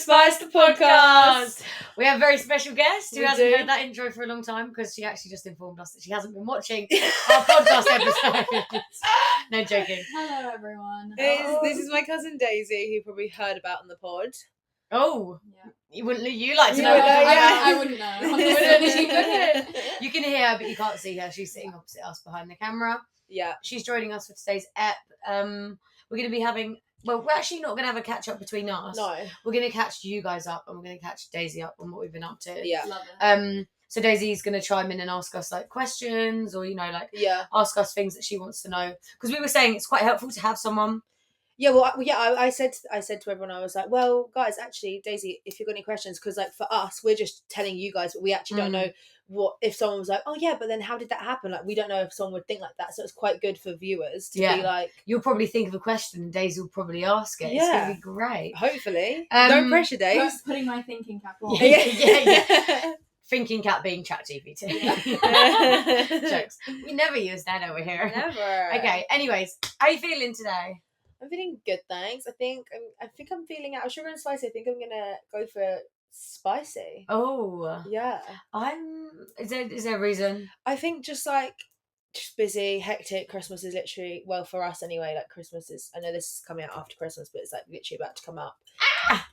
Spice the podcast. We have a very special guest who We hasn't do. heard that intro for a long time because she actually just informed us that she hasn't been watching our podcast episodes. No joking. Hello, everyone. This is my cousin Daisy, who you probably heard about on the pod. Oh, Yeah. you like to You know? would know, yeah. I wouldn't know. She couldn't. You can hear her, but you can't see her. She's sitting opposite us behind the camera. Yeah. She's joining us for today's ep. We're going to be having. Well, we're actually not going to have a catch up between us. No. We're going to catch you guys up, and we're going to catch Daisy up on what we've been up to. Yeah. Love it. So Daisy's going to chime in and ask us like questions, or Yeah. ask us things that she wants to know. Because we were saying it's quite helpful to have someone. Yeah, well, I said to everyone, I was like, well, guys, actually, Daisy, if you've got any questions, because like for us, we're just telling you guys, but we actually don't know what if someone was like, oh yeah, but then how did that happen? Like we don't know if someone would think like that, so it's quite good for viewers to be like, You'll probably think of a question and Daisy will probably ask it. It's Yeah. going to be great. hopefully, no pressure, Days. Putting my thinking cap on. Yeah. Thinking cat being ChatGPT. Jokes. We never use that over here. Never. Okay. Anyways, how are you feeling today? I'm feeling good, thanks. I think I'm feeling out of sugar and spicy. I think I'm gonna go for spicy. Oh, Yeah. Is there a reason? I think just busy, hectic. Christmas is literally, well, for us anyway, like Christmas is, I know this is coming out after Christmas, but it's like literally about to come up.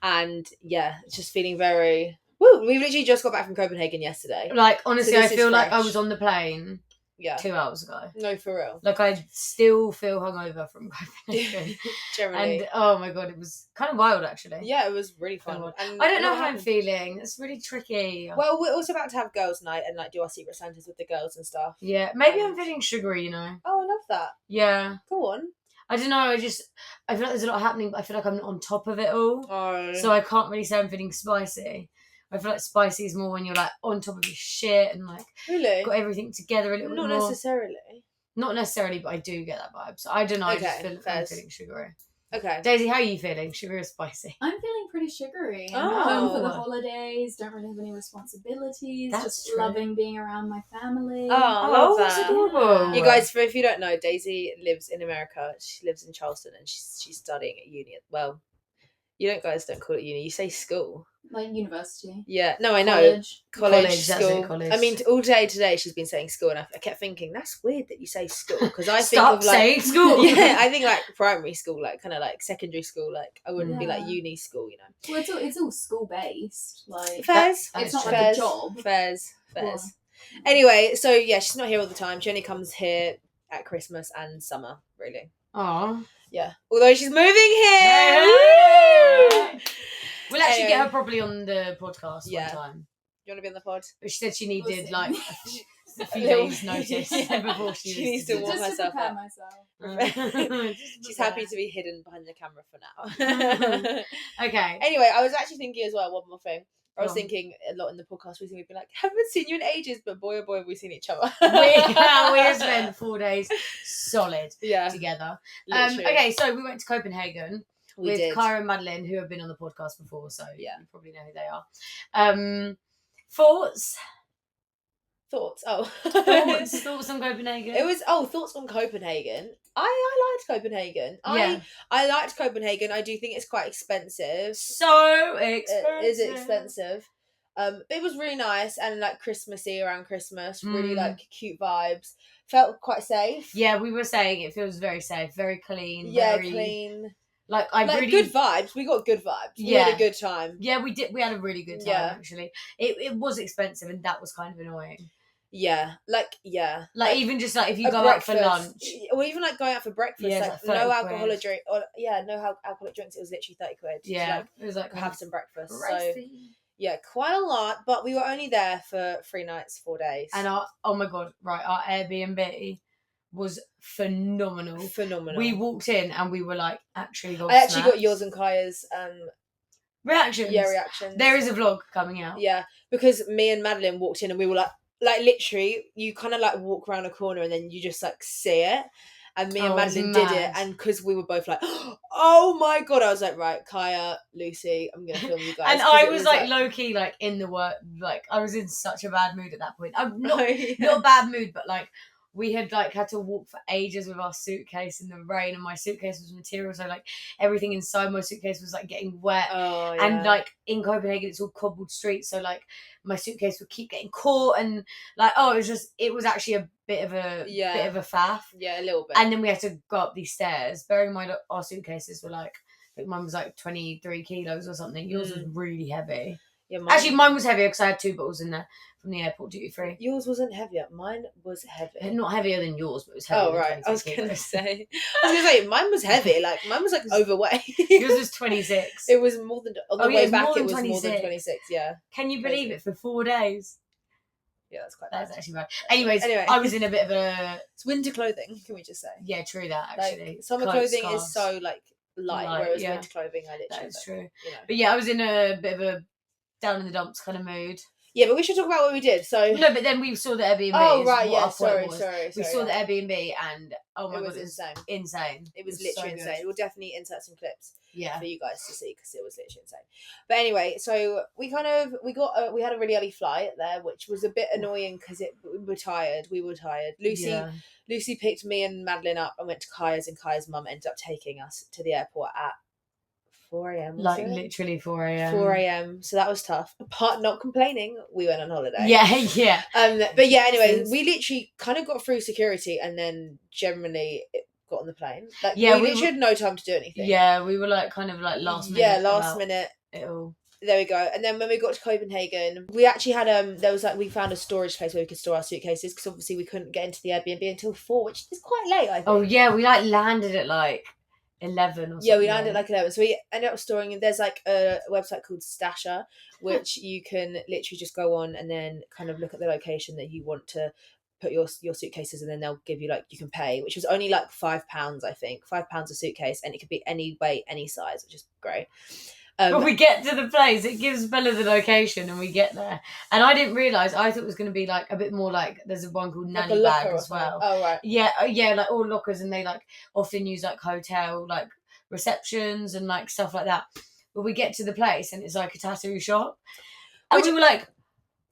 And yeah, it's just feeling very, woo, we literally just got back from Copenhagen yesterday. Like honestly, So I this is feel like I fresh. was on the plane Yeah. 2 hours ago. No, for real. Like I still feel hungover from Copenhagen. Generally. And oh my god, it was kind of wild actually. Yeah, it was really fun. Oh, And I don't know a lot how I'm happened. feeling. It's really tricky. Well, we're also about to have girls' night and like do our secret Santas with the girls and stuff. Yeah, maybe I'm feeling sugary, Oh, I love that. Yeah. Go on. I don't know, I feel like there's a lot happening, but I feel like I'm not on top of it all. Oh. So I can't really say I'm feeling spicy. I feel like spicy is more when you're like on top of your shit and like Really? got everything together a little Not bit more. necessarily. Not necessarily, but I do get that vibe. So I don't know, I just Okay, feel I'm fairs. feeling sugary. Okay. Daisy, how are you feeling? Sugary or spicy? I'm feeling pretty sugary. I'm Oh. home for the holidays, don't really have any responsibilities, That's just true. loving being around my family. Oh, I love that's that. adorable. You guys, if you don't know, Daisy lives in America. She lives in Charleston and she's studying at uni. Well, you guys don't call it uni. You say school. Like university. Yeah. No, I know. College. College, That's school. it, college. I mean, all day today she's been saying school, and I kept thinking that's weird that you say school because I think Stop of like saying school. Yeah, I think like primary school, like kind of like secondary school. Like I wouldn't be like Yeah. uni school, you know. Well, it's all school based. Like Fairs. That it's is not true. like Fairs. a job. Fairs. Well, Anyway, so yeah, she's not here all the time. She only comes here at Christmas and summer, really. Aw. Yeah. Although she's moving here. Hey. Woo! We'll actually Anyway. get her properly on the podcast Yeah. one time. You want to be on the pod? But she said she We'll needed see. like a few Little- days notice Yeah. before she She needs to do warm just herself to prepare up. myself. She's happy to be hidden behind the camera for now. Okay. Anyway, I was actually thinking as well, one more thing. I was Go on. thinking a lot in the podcast recently, we've been like, haven't seen you in ages, but boy, oh boy, have we seen each other. we have spent 4 days solid Yeah. together. Literally. Okay, so we went to Copenhagen We with did. Kyra and Madeline, who have been on the podcast before, so Yeah. you probably know who they are. Thoughts? Thoughts? Oh. Thoughts on Copenhagen? It was thoughts on Copenhagen. I liked Copenhagen. Yeah. I liked Copenhagen. I do think it's quite expensive. so expensive. Is it expensive? It was really nice and like Christmassy around Christmas. Really like cute vibes. Felt quite safe. Yeah, we were saying it feels very safe, very clean. Yeah, very, clean. Like I Like really good vibes. We got good vibes. We Yeah. had a good time. Yeah, we did. We had a really good time. Yeah. Actually, it was expensive, and that was kind of annoying. Yeah, like Like even just like if you a go out for breakfast, lunch. or even like going out for breakfast, Yeah, like it's like no 30 alcoholic quid. drink, or no alcoholic drinks. It was literally 30 quid. Yeah, to, like, it was like have some breakfast. So pricey. yeah, quite a lot. But we were only there for 3 nights, 4 days. And our Airbnb was phenomenal. Phenomenal. We walked in and we were like actually I actually got gobsmacked. yours and Kaya's reactions. reactions. There is a vlog coming out. Yeah, because me and Madeline walked in and we were like literally, you kind of like walk around a corner and then you just like see it. And me and Oh, it was Madeline did it, mad. and because we were both like, oh my god, I was like, right, Kaya, Lucy, I'm gonna film you guys. And 'Cause I it was like low key like in the work, like I was in such a bad mood at that point. I'm not Yeah. not a bad mood, but like we had like had to walk for ages with our suitcase in the rain, and my suitcase was material, so like everything inside my suitcase was like getting wet. Oh, yeah. And like in Copenhagen it's all cobbled streets, so like my suitcase would keep getting caught, and like it was actually a bit of a faff. Yeah, a little bit. And then we had to go up these stairs, bearing in mind our suitcases were like, I think mine was like 23 kilos or something. Yours was really heavy. Yeah, mine was heavier because I had 2 bottles in there from the airport duty free. Yours wasn't heavier. Mine was heavy. Not heavier than yours, but it was heavier. Oh, right. I was gonna say mine was heavy. Like mine was like overweight. Yours was 26. It was more than on the way back. It was 26. more than 26. Yeah. Can you believe it? For 4 days. Yeah, that's quite bad. That's actually bad. Anyway, I was in a bit of a... It's winter clothing, can we just say? Yeah, true that, actually. Like, summer clothing is so, like, light, whereas yeah. winter clothing, I literally... That is true. You know. But yeah, I was in a bit of a down in the dumps kind of mood. Yeah, but we should talk about what we did, so... No, but then we saw the Airbnb. Oh, right, yeah, sorry. We saw the Airbnb and, oh my God, it was insane. Insane. It was literally so insane. We'll definitely insert some clips for you guys to see, because it was literally insane. But anyway, so we had a really early flight there, which was a bit annoying because we were tired. Lucy picked me and Madeline up and went to Kaya's, and Kaya's mum ended up taking us to the airport at 4 a.m. Literally 4 a.m. 4 a.m. So that was tough. Apart not complaining, we went on holiday. Yeah. But yeah, anyway, we literally kind of got through security and then generally got on the plane. Like, we literally had no time to do anything. Yeah, we were like kind of like last minute. Yeah, last minute. It all. There we go. And then when we got to Copenhagen, we actually had we found a storage place where we could store our suitcases, because obviously we couldn't get into the Airbnb until 4, which is quite late, I think. Oh yeah, we like landed at like 11 or something. Yeah, we landed at like 11. So we ended up storing, and there's like a website called Stasher, which you can literally just go on and then kind of look at the location that you want to put your suitcases, and then they'll give you like, you can pay, which was only like £5, I think. £5 a suitcase, and it could be any weight, any size, which is great. But we get to the place, it gives Bella the location, and we get there. And I didn't realise, I thought it was going to be like a bit more like, there's one called Nanny Bag as well. Oh, right. Yeah, like all lockers, and they like often use like hotel, like receptions and like stuff like that. But we get to the place and it's like a tattoo shop. And we were like,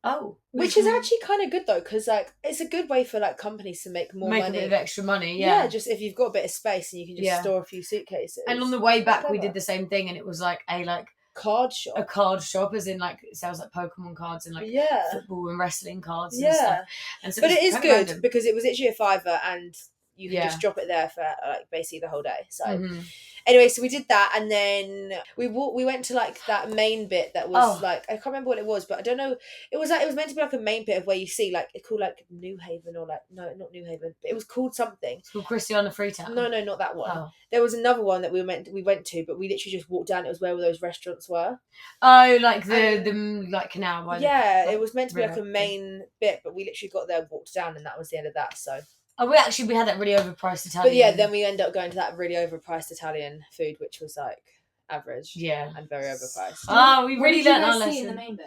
oh. Which is actually kind of good though, because like it's a good way for like companies to make money. A bit of extra money, yeah. Yeah, just if you've got a bit of space and you can just store a few suitcases. And on the way back we did the same thing, and it was like a card shop. A card shop, as in like it sells like Pokemon cards and like football and wrestling cards and stuff. And so but it is good random, because it was literally a £5 and you can just drop it there for like basically the whole day. So anyway, so we did that, and then we went to like that main bit that was like, I can't remember what it was, but I don't know, it was meant to be like a main bit of where you see like, it's called like New Haven, or like, no, not New Haven, but it was called something. It's called Christiana Freetown. No, not that one. There was another one that we went to, but we literally just walked down. It was where all those restaurants were. Oh, like the like canal by it was meant to be like a main bit, but we literally got there, walked down, and that was the end of that. So we had that really overpriced Italian. But yeah, then we ended up going to that really overpriced Italian food, which was like average. Yeah. And very overpriced. Oh, we really learned our lesson. In the main bit?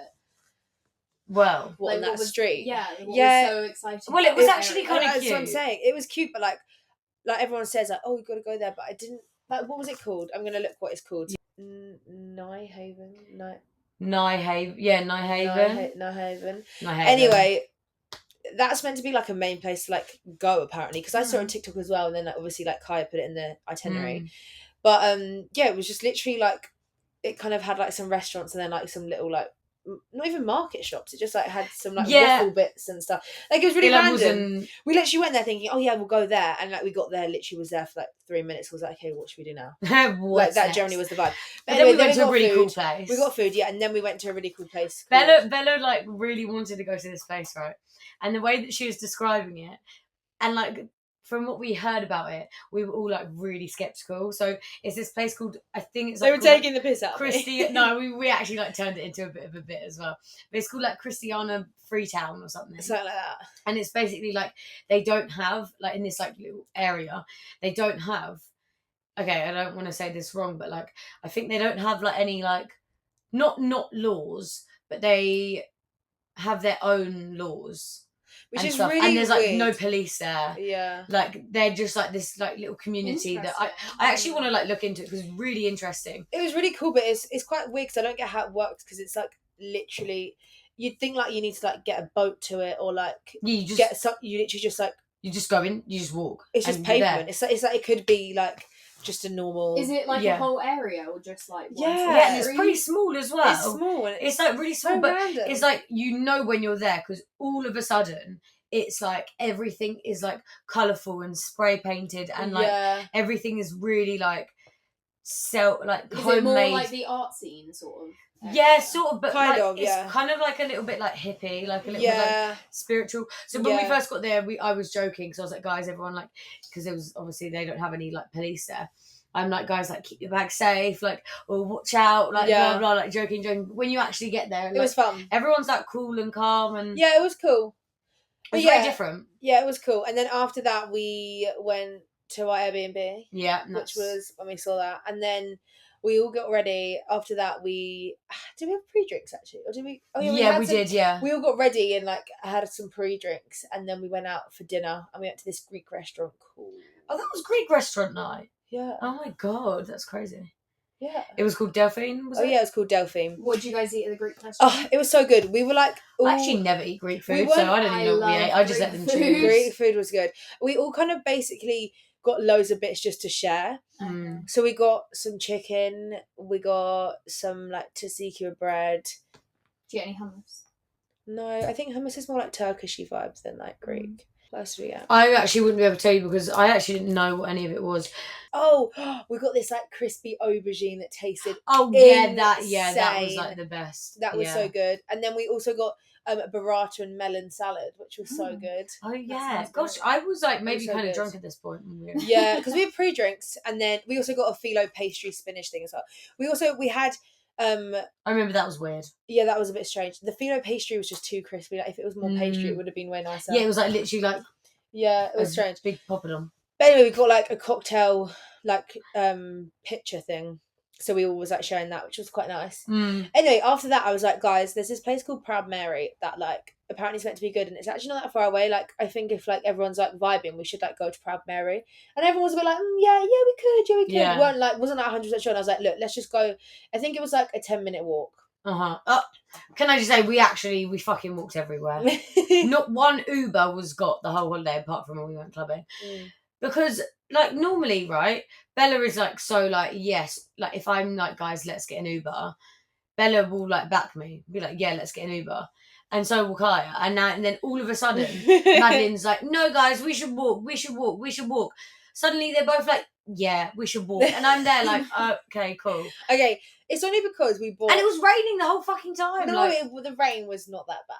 Well, on that street. Yeah. Was so exciting. Well, it was actually kind of cute. That's what I'm saying. It was cute, but like everyone says, like, oh, we've got to go there, but I didn't. Like, what was it called? I'm gonna look what it's called. Nyhaven. Anyway, that's meant to be like a main place to like go, apparently, because I saw it on TikTok as well, and then like, obviously like Kaya put it in the itinerary. But it was just literally like, it kind of had like some restaurants and then like some little like, not even market shops, it just like had some like waffle bits and stuff. Like it was really random. We literally went there thinking, oh yeah, we'll go there, and like we got there, literally was there for like 3 minutes. I was like, okay, what should we do now? Like that generally was the vibe. But anyway, then we went to a really cool place. We got food, and then we went to a really cool place. Bella like really wanted to go to this place, right? And the way that she was describing it, and like from what we heard about it, we were all like really skeptical. So it's this place called, I think it's like, they were taking the piss out of me. No, we actually like turned it into a bit of a bit as well. But it's called like Christiana Freetown or something. Something like that. And it's basically like, they don't have, like in this like little area, they don't have, okay, I don't want to say this wrong, but like, I think they don't have like any like, not laws, but they have their own laws. Which and is stuff. really and there's like weird. no police there. Yeah, like they're just like this like little community that I actually want to like look into it because it's really interesting. It was really cool, but it's quite weird because I don't get how it works, because it's like literally, you'd think like you need to like get a boat to it, or like you literally just like You just go in, you just walk. It's just and you're there. pavement. It's like it could be like just a normal. Is it like Yeah. a whole area or just like one Yeah. sort Yeah, of and it's street? pretty small as well. It's small. And It's like really small, so but random. it's like you know when you're there because all of a sudden it's like everything is like colourful and spray painted and like everything is really like Is it homemade. more like the art scene sort of? Yeah, sort of, but Kind like, of, it's yeah. kind of like a little bit like hippie, like a little bit like spiritual. So when we Yeah. first got there, I was joking because I was like, guys, everyone like, because it was obviously they don't have any like police there. I'm like, guys, like keep your bag safe, like or watch out, like blah blah, like joking. When you actually get there, It was fun. Everyone's like cool and calm, and Yeah, it was cool. It's very different. Yeah, it was cool. And then after that, we went to our Airbnb. Yeah, which was when we saw that, and then we all got ready. After that, did we have pre-drinks actually, or did we? Oh yeah, we did. Yeah, we all got ready and like had some pre-drinks, and then we went out for dinner, and we went to this Greek restaurant called. Oh, that was Greek restaurant night. Yeah. Oh my god, that's crazy. Yeah. It was called Delphine, was it? Oh yeah, it was called Delphine. What did you guys eat at the Greek restaurant? Oh, it was so good. We were like all... I actually never eat Greek food, so I don't even know what we ate. I just let them choose. Greek food was good. We all kind of basically got loads of bits just to share. Mm. So we got some chicken, we got some like tzatziki with bread. Do you get any hummus? No, I think hummus is more like Turkishy vibes than like Greek. What else do we get? I actually wouldn't be able to tell you because I actually didn't know what any of it was. Oh, we got this like crispy aubergine that tasted that was like the best. That was so good. And then we also got burrata and melon salad, which was so good. Oh yeah, gosh, I was like maybe kind of drunk at this point. Yeah, because we had pre-drinks, and then we also got a phyllo pastry spinach thing as well. We had. I remember that was weird. Yeah, that was a bit strange. The phyllo pastry was just too crispy. Like if it was more pastry, it would have been way nicer. Yeah, it was like literally like. Yeah, it was strange. Big poppadom. But anyway, we got like a cocktail like picture thing. So we all was like sharing that, which was quite nice. Anyway, after that I was like, guys, there's this place called Proud Mary that like apparently is meant to be good, and it's actually not that far away. Like I think if like everyone's like vibing, we should like go to Proud Mary. And everyone was a bit like, yeah, we could. Yeah. We weren't like, wasn't like 100% sure. And I was like, look, let's just go. I think it was like a 10-minute walk. Can I just say we fucking walked everywhere. Not one Uber was got the whole holiday apart from when we went clubbing. Because like normally, right, Bella is like so like, yes, like if I'm like, guys, let's get an Uber, Bella will like back me, be like, yeah, let's get an Uber. And so will Kaya. And then all of a sudden Madeline's like, no guys, we should walk. Suddenly they're both like, yeah, we should walk. And I'm there like, okay, cool. Okay, it's only because we bought... And it was raining the whole fucking time. No, the rain was not that bad.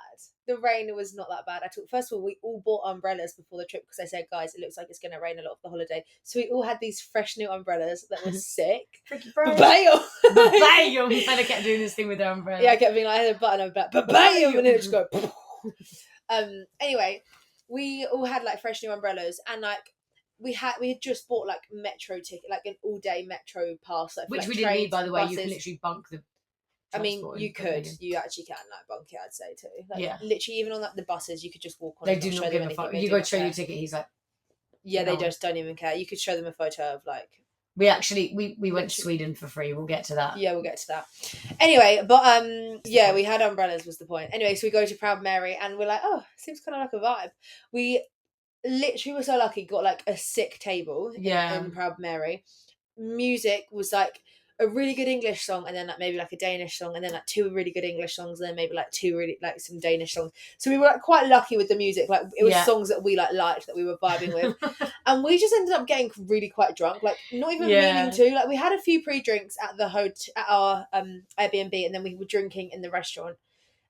The rain was not that bad at all. First of all, we all bought umbrellas before the trip because I said, guys, it looks like it's going to rain a lot for the holiday. So we all had these fresh new umbrellas that were sick. Bam! Bella kept doing this thing with her umbrella. Yeah, I kept being like, I had a button over that. Bam! And it would just go... Anyway, we all had like fresh new umbrellas, and like we had just bought like metro ticket, like an all day metro pass, like, which like we didn't need, by the way. buses. You can literally bunk the. I mean, you could. You actually can like bunk it. I'd say too. Like, yeah. Literally, even on like the buses, you could just walk on. They do not give a fuck. You go show your ticket. He's like. Yeah, they just don't even care. You could show them a photo of like. We actually we went to Sweden for free. We'll get to that. Yeah, we'll get to that. Anyway, but yeah, we had umbrellas was the point. Anyway, so we go to Proud Mary and we're like, oh, seems kind of like a vibe. We literally were so lucky, got like a sick table in Proud Mary. Music was like a really good English song, and then like maybe like a Danish song, and then like two really good English songs, and then maybe like two really like some Danish songs. So we were like quite lucky with the music. Like it was songs that we like liked, that we were vibing with. And we just ended up getting really quite drunk, like not even meaning to. Like we had a few pre-drinks at the at our Airbnb, and then we were drinking in the restaurant.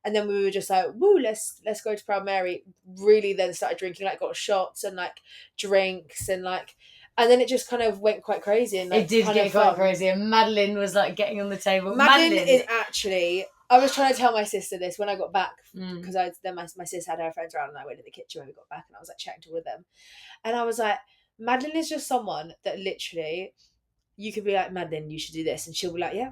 And then we were just like, woo, let's go to Proud Mary. Really then started drinking, like got shots and like drinks and like, and then it just kind of went quite crazy. And like, it did get quite crazy. And Madeline was like getting on the table. Madeline is actually, I was trying to tell my sister this when I got back, because then my sister had her friends around, and I went in the kitchen when we got back, and I was like chatting to all of them. And I was like, Madeline is just someone that literally, you could be like, Madeline, you should do this. And she'll be like, yeah.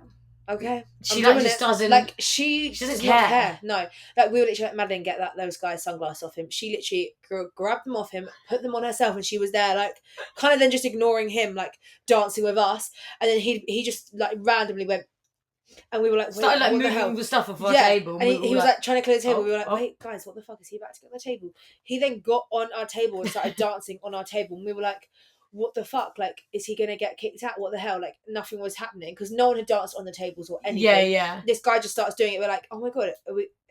Okay, she like just doesn't like she doesn't care. No, like we were literally like, Madeline, get those guys' sunglasses off him. She literally grabbed them off him, put them on herself, and she was there like kind of then just ignoring him, like dancing with us. And then he just like randomly went And we were like, wait, Started like what the moving hell? all the stuff off our Yeah, table. and he was like trying to clear the table. oh, We were like, oh. wait, guys, what the fuck? Is he about to get on the table? He then got on our table and started dancing on our table. And we were like, what the fuck? Like, is he going to get kicked out? What the hell? Like, nothing was happening because no one had danced on the tables or anything. Yeah, yeah. This guy just starts doing it. We're like, oh my God,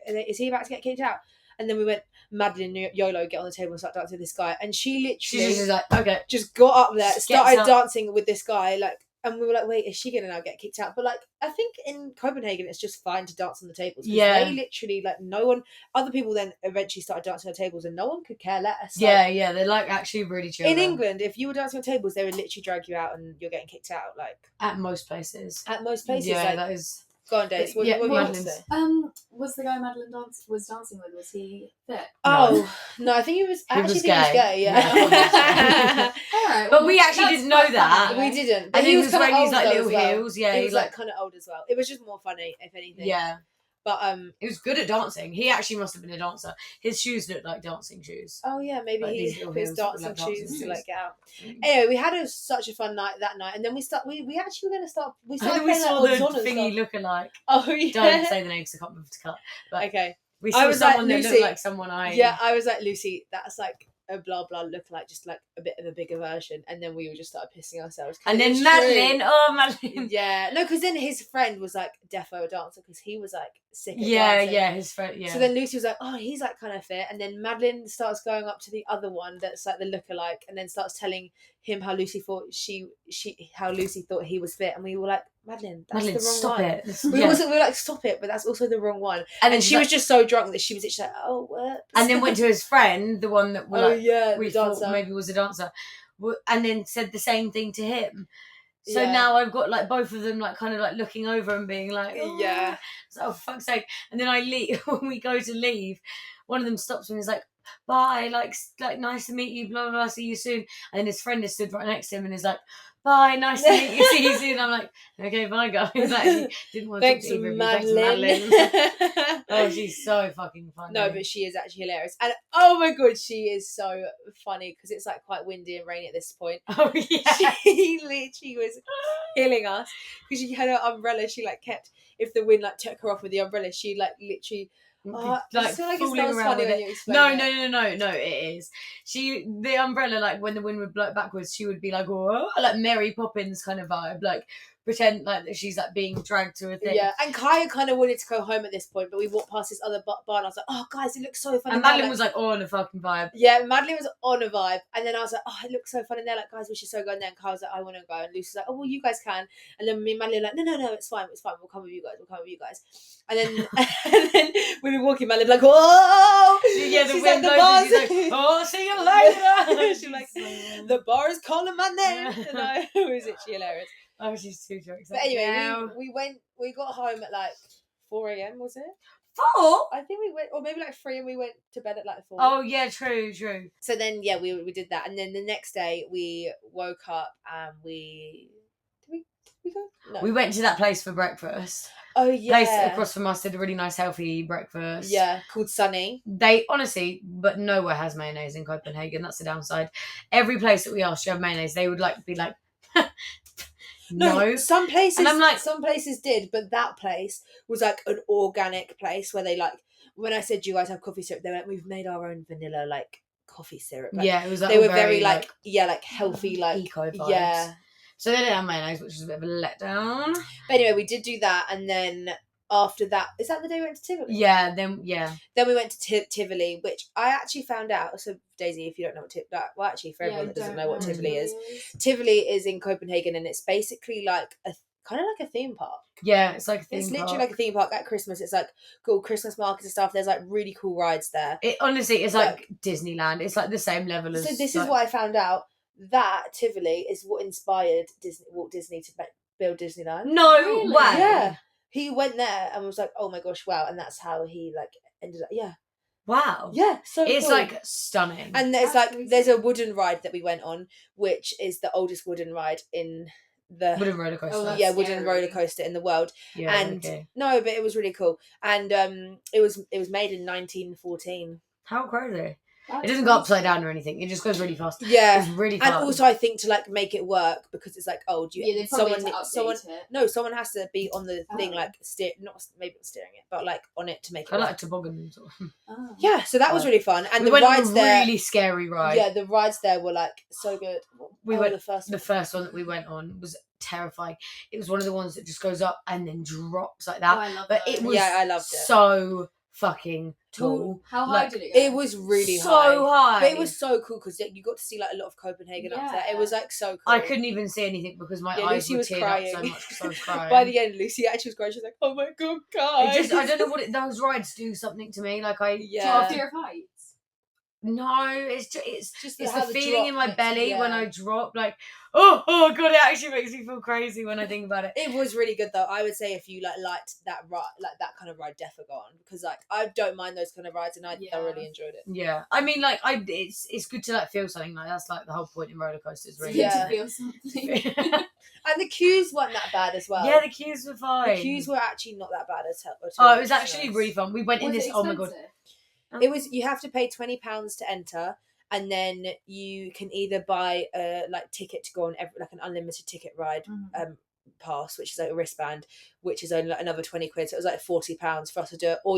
is he about to get kicked out? And then we went, Madeline, YOLO, get on the table and start dancing with this guy. And she literally She's like, okay. just got up there, Just started gets up. dancing with this guy, like, and we were like, wait, is she gonna now get kicked out? But like, I think in Copenhagen it's just fine to dance on the tables. Yeah. They literally, like, no one, other people then eventually started dancing on the tables and no one could care less. Yeah, Like, yeah, they're like actually really chill. in there. England, if you were dancing on tables, they would literally drag you out and you're getting kicked out. Like, At most places. at most places. Yeah, like, that is. go on, Days. What, Yeah, what well, do you want to say? Was the guy Madeline was dancing with, was he fit? Oh, no, I think he was, He was he was gay, yeah. Alright. But we actually didn't know that. We didn't. But And he he was was kind wearing of these old like though little as well. heels. Yeah, He he was like kind of old as well. It was just more funny, if anything. Yeah. But He was good at dancing. He actually must have been a dancer. His shoes looked like dancing shoes. oh yeah, maybe Like he these little his heels, dancing like dancing shoes to shoes. like get out. Anyway, we had such a fun night that night, and then we actually were gonna start. We And started then we playing saw like the odds on and thingy stuff. lookalike. Oh yeah. Don't say the name because I can't remember to cut. But Okay. we I saw was like, someone that Lucie- looked like someone I. Yeah, I was like, Lucy, that's like a blah blah look like, just like a bit of a bigger version, and then we all just started pissing ourselves. 'Cause And it then was Madeline, true. oh Madeline. Yeah, no, because then his friend was like defo a dancer because he was like sick. At Yeah, dancing. yeah, his friend. Yeah. So then Lucy was like, oh, he's like kind of fit. And then Madeline starts going up to the other one that's like the lookalike and then starts telling him how Lucy thought how Lucy thought he was fit. And we were like, Madeline, that's Madeline, the wrong stop one. it. We Yeah. were like, stop it, but that's also the wrong one. And then And she was just so drunk that she was literally like, oh, whoops. And then went to his friend, the one that oh, yeah, we the thought dancer. maybe was a dancer, and then said the same thing to him. So Yeah. now I've got like both of them like kind of like looking over and being like, oh. Yeah. So, oh, for fuck's sake. And then I leave when we go to leave. One of them stops me and is like, bye, like nice to meet you, blah, blah, blah, see you soon. And then his friend is stood right next to him and is like, bye, nice to meet you, see you soon. I'm like, okay, bye, guys. Like, didn't want to Thanks, talk to either of you. Madeline. Thanks, Madeline. Oh, she's so fucking funny. No, but she is actually hilarious. And oh my God, she is so funny because it's like quite windy and rainy at this point. Oh, yeah. She literally was killing us because she had her umbrella. She like kept, if the wind like took her off with the umbrella, she like literally. I just feel like it fooling sounds around funny with when it. you explain No, it. no, it is. The umbrella, like when the wind would blow it backwards, she would be like, oh, like Mary Poppins kind of vibe, like pretend like that she's like being dragged to a thing. Yeah, and Kaya kind of wanted to go home at this point, but we walked past this other bar and I was like, oh guys, it looks so fun. And Madeline was like, oh, on a fucking vibe. Yeah, Madeline was on a vibe, and then I was like, oh, it looks so fun in there. Like, guys, we should so go in there. And Kyle was like, I want to go, and Lucy's like, oh, well, you guys can. And then me and Madeline were like, no, it's fine, we'll come with you guys. And then, and then we were walking, Madeline was like, whoa! Yeah, the She's wind like, blows, she's like, oh, see you later. She's like, the bar is calling my name. And I was literally hilarious. Oh, she's too jokes. But anyway, we got home at like 4 a.m. was it? 4? I think we went, or maybe like 3, and we went to bed at like 4. Oh yeah, true. So then, yeah, we did that, and then the next day we woke up and did we go? No. We went to that place for breakfast. Oh yeah. Place across from us did a really nice healthy breakfast. Yeah, called Sunny. They honestly, but nowhere has mayonnaise in Copenhagen. That's the downside. Every place that we asked, do you have mayonnaise? They would like be like, no. Some places, And I'm like, some places did, but that place was like an organic place where they like. When I said, "Do you guys have coffee syrup?" They went, "We've made our own vanilla like coffee syrup." Like, yeah, it was. Like, they were all very like healthy, like eco vibes. yeah. So they didn't have mayonnaise, which was a bit of a letdown. But anyway, we did do that, and then after that, is that the day we went to Tivoli? Yeah, Then we went to Tivoli, which I actually found out. So Daisy, if you don't know what well, actually, for everyone that doesn't know what Tivoli is, Tivoli is in Copenhagen, and it's basically like a kind of like a theme park. Yeah, it's like a theme It's park. literally like a theme park at Christmas. It's like cool Christmas markets and stuff. There's like really cool rides there. It honestly, it's like Disneyland. It's like the same level as. So this like, is what I found out. That Tivoli is what inspired Walt Disney to build Disneyland. No Really? way. Yeah, he went there and was like, "Oh my gosh, wow!" And that's how he like ended up. Yeah, Wow. yeah. So It's cool. like stunning. And there's That's like there's a wooden ride that we went on, which is the oldest wooden ride in the wooden roller coaster. Oh, that's wooden scary. roller coaster in the world. yeah. and okay. no, but it was really cool. And it was made in 1914. How crazy. It doesn't go upside down or anything. It just goes really fast. Yeah. It's really fast. And also I think to like make it work, because it's like, oh, do you they probably someone have to someone update it. no, someone has to be on the thing, Oh. like not steering it, but like on it to make it I work. like toboggan. Sort of. Oh. Yeah, so that was really fun. And we the went on rides a there, really scary ride. yeah, the rides there were like so good. We went the first The first one that we went on was terrifying. It was one of the ones that just goes up and then drops like that. Oh, I love But those. it was I loved it. so fucking tall. How high Like, did it go? It was really so high. But it was so cool because you got to see like a lot of Copenhagen up there. It was like so cool. I couldn't even see anything because my eyes Lucy were was teared crying. up so much because I was crying. By the end, Lucy actually was crying. She was like, "Oh my god, guys!" I don't know what those rides do something to me. Like Do you have fear of heights? No, it's just the how feeling in my drop belly makes- when I drop. Like, oh god, it actually makes me feel crazy when I think about it. It was really good though. I would say if you liked that ride, like that kind of ride, definitely go on, because like I don't mind those kind of rides, and I thoroughly enjoyed it. Yeah, I mean, like it's good to like feel something. Like that's like the whole point in roller coasters, really. Yeah. To feel something. And the queues weren't that bad as well. Yeah, the queues were fine. The queues were actually not that bad at all. Oh, it was actually really fun. We went in Was this. it Oh my god, expensive? It was. You have to pay £20 to enter, and then you can either buy a like ticket to go on like an unlimited ticket ride pass, which is like a wristband, which is only like another 20 quid. So it was like £40 for us to do it, or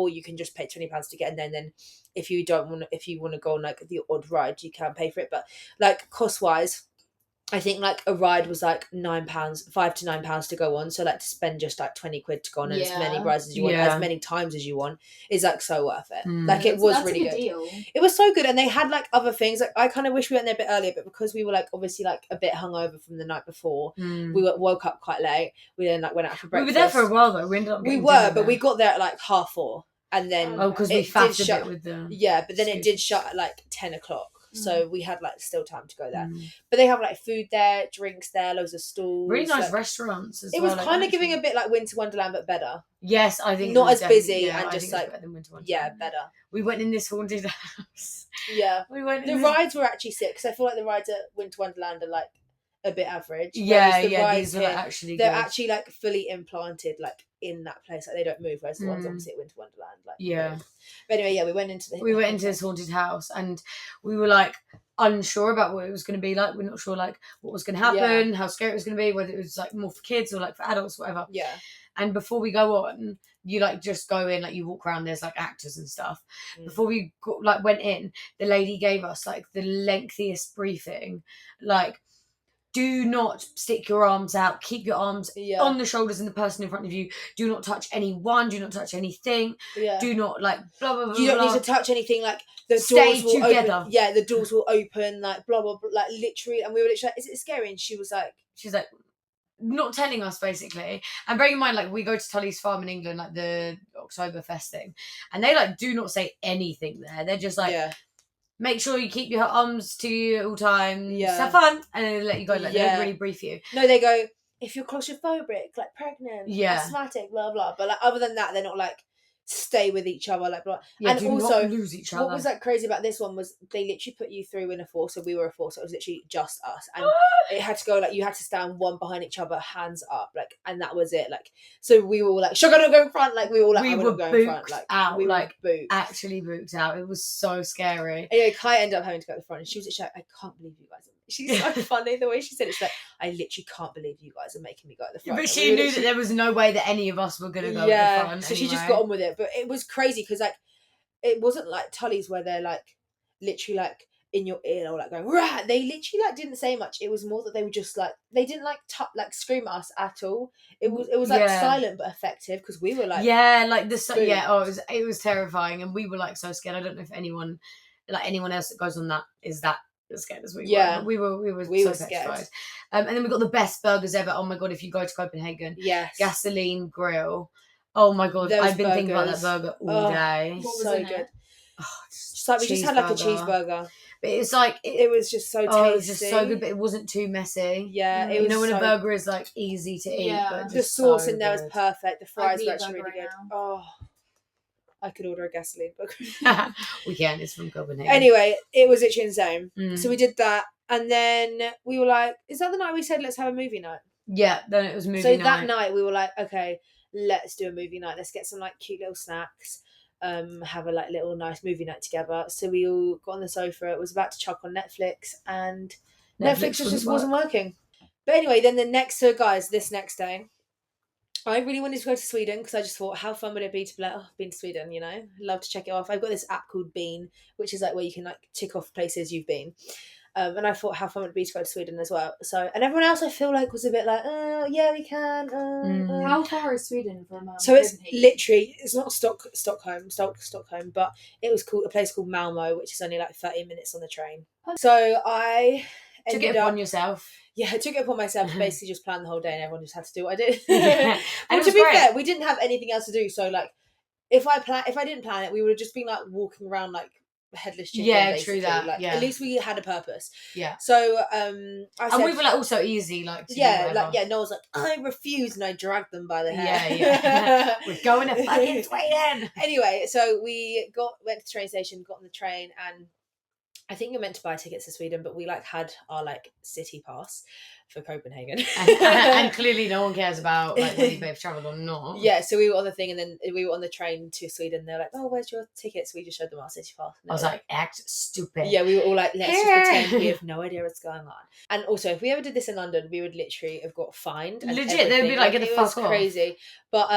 you can just pay £20 to get in there. And then if you want to go on like the odd ride, you can pay for it. But like cost wise, I think like a ride was like £9, £5 to £9 to go on. So like to spend just like 20 quid to go on and as many rides as you want, as many times as you want, is like so worth it. Like it was really good. Deal. It was so good, and they had like other things. Like I kind of wish we went there a bit earlier, but because we were like obviously like a bit hungover from the night before, we woke up quite late. We then like went out for breakfast. We were there for a while though. We ended up. We were, but we got there at like 4:30, and then because we faffed a bit with the but then it did shut at like 10:00. So we had like still time to go there. Mm. But they have like food there, drinks there, loads of stalls. Really nice like, restaurants as it well. was kind of giving a bit like Winter Wonderland, but better. Yes, I think not it was as busy yeah, and I just think like better than Winter Wonderland. yeah, better. We went in this haunted house. Yeah, we went. The rides were actually sick, because I feel like the rides at Winter Wonderland are like a bit average. Yeah, the these rides are here, actually they're good. actually like fully implanted like in that place, like they don't move. Whereas the ones obviously at Winter Wonderland, like move. But anyway, yeah, we went into this haunted house, and we were like unsure about what it was going to be like. We're not sure like what was going to happen, how scary it was going to be, whether it was like more for kids or like for adults, whatever. Yeah. And before we go on, you like just go in, like you walk around, there's like actors and stuff. Before we went in, the lady gave us like the lengthiest briefing, like, do not stick your arms out. Keep your arms on the shoulders and the person in front of you. Do not touch anyone. Do not touch anything. Yeah. Do not like blah blah blah. You don't need to touch anything. Like the Stay doors will together. open. Yeah, the doors will open. Like blah blah blah. Like literally, and we were literally like, "Is it scary?" And she's like, not telling us basically. And bearing in mind, like we go to Tully's Farm in England, like the Oktoberfest thing, and they like do not say anything there. They're just like. Yeah. Make sure you keep your arms to you at all times. Yeah. Have fun, and then they let you go. Like they don't really brief you. No, they go, if you're claustrophobic, like pregnant, Yeah. asthmatic, blah blah. But like other than that, they're not like stay with each other, like blah. Yeah, and do also, not lose each other. what was like crazy about this one was they literally put you through in a four, so we were a four, so it was literally just us, and it had to go like you had to stand one behind each other, hands up, like, and that was it. Like, so we were all like, "Should I not go in front?" Like we were all like, we "I'm were not going in front." Like out, we like were booked. actually booked out. It was so scary. And yeah, Kai ended up having to go to the front, and she was literally like, "I can't believe you guys." She's so funny the way she said it. She's like, "I literally can't believe you guys are making me go at the front." But she knew that there was no way that any of us were gonna go at the front. So she just got on with it. But it was crazy because like it wasn't like Tully's where they're like literally like in your ear or like going rah. They literally like didn't say much. It was more that they were just like they didn't like scream at us at all. It was like silent but effective, because we were like it was terrifying, and we were like so scared. I don't know if anyone else that goes on that is that as scared as we were. We were so petrified. And then we got the best burgers ever. Oh my god, if you go to Copenhagen, Gasoline Grill. Oh my god, I've been thinking about that burger all day. So good. Just like we just had like a cheeseburger. But it's like it was just so tasty. It was just so good, but it wasn't too messy. Yeah, you know when a burger is like easy to eat, but the sauce in there was perfect. The fries were actually really good. Oh, I could order a gasoline burger. We can. It's from Copenhagen. Anyway, it was literally insane. So we did that, and then we were like, "Is that the night we said let's have a movie night?" Yeah, then it was movie night. So that night we were like, "Okay, let's do a movie night. Let's get some like cute little snacks." have a like little nice movie night together. So we all got on the sofa. It was about to chuck on Netflix, and Netflix just wasn't working. But anyway, then this next day, I really wanted to go to Sweden because I just thought, how fun would it be to be like, oh, I've been to Sweden, you know? Love to check it off. I've got this app called Bean, which is like where you can like tick off places you've been. And I thought, how fun would it be to go to Sweden as well? So, and everyone else I feel like was a bit like, yeah, we can. How far is Sweden from? So it's Copenhagen? literally, it's not Stockholm, but it was called a place called Malmo, which is only like 30 minutes on the train. So I took it upon yourself. Yeah, I took it upon myself to basically just plan the whole day, and everyone just had to do what I did. Yeah. And to be fair, we didn't have anything else to do. So like, if I didn't plan it, we would have just been like walking around like headless chicken. Yeah, basically. true that. Like, yeah. At least we had a purpose. Yeah. So and we were like also easy, like to no one's like, I refuse, and I dragged them by the hair. Yeah. We're going to fucking Sweden. Anyway, so we went to the train station, got on the train, and I think you're meant to buy tickets to Sweden, but we like had our like city pass for Copenhagen, and clearly no one cares about like whether they've travelled or not. Yeah, so we were on the thing, and then we were on the train to Sweden. They're like, "Oh, where's your tickets?" We just showed them our city pass. I was like, "Act stupid." Yeah, we were all like, "Let's just pretend we have no idea what's going on." And also, if we ever did this in London, we would literally have got fined. Legit, they'd be like, "Get the fuck off!" Crazy, but